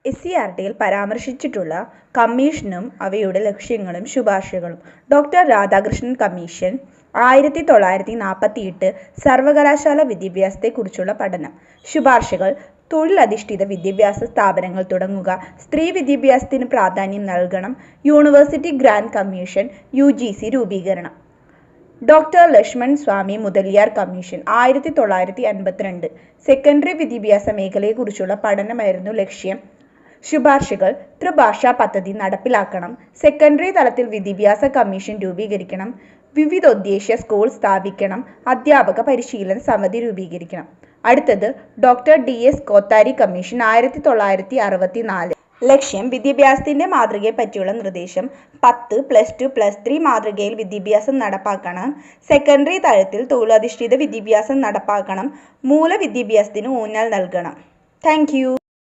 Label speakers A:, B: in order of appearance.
A: SCERTയിൽ പരാമർശിച്ചിട്ടുള്ള കമ്മീഷനും അവയുടെ ലക്ഷ്യങ്ങളും ശുപാർശകളും. ഡോക്ടർ രാധാകൃഷ്ണൻ കമ്മീഷൻ 1948 സർവകലാശാല വിദ്യാഭ്യാസത്തെക്കുറിച്ചുള്ള പഠനം. ശുപാർശകൾ: തൊഴിലധിഷ്ഠിത വിദ്യാഭ്യാസ സ്ഥാപനങ്ങൾ തുടങ്ങുക, സ്ത്രീ വിദ്യാഭ്യാസത്തിന് പ്രാധാന്യം നൽകണം, യൂണിവേഴ്സിറ്റി ഗ്രാന്റ് കമ്മീഷൻ, UGC രൂപീകരണം. ഡോക്ടർ ലക്ഷ്മൺ സ്വാമി മുതലിയാർ കമ്മീഷൻ 1952 സെക്കൻഡറി വിദ്യാഭ്യാസ മേഖലയെക്കുറിച്ചുള്ള പഠനമായിരുന്നു ലക്ഷ്യം. ശുപാർശകൾ: ത്രിഭാഷാ പദ്ധതി നടപ്പിലാക്കണം, സെക്കൻഡറി തലത്തിൽ വിദ്യാഭ്യാസ കമ്മീഷൻ രൂപീകരിക്കണം, വിവിധോദ്ദേശ്യ സ്കൂൾ സ്ഥാപിക്കണം, അധ്യാപക പരിശീലന സമിതി രൂപീകരിക്കണം. അടുത്തത് ഡോക്ടർ DS കോത്താരി കമ്മീഷൻ 1964. ലക്ഷ്യം: വിദ്യാഭ്യാസത്തിന്റെ മാതൃകയെപ്പറ്റിയുള്ള നിർദ്ദേശം. 10+2+3 മാതൃകയിൽ വിദ്യാഭ്യാസം നടപ്പാക്കണം, സെക്കൻഡറി തലത്തിൽ തൊഴിലധിഷ്ഠിത വിദ്യാഭ്യാസം നടപ്പാക്കണം, മൂലവിദ്യാഭ്യാസത്തിന് ഊന്നൽ നൽകണം. Thank you.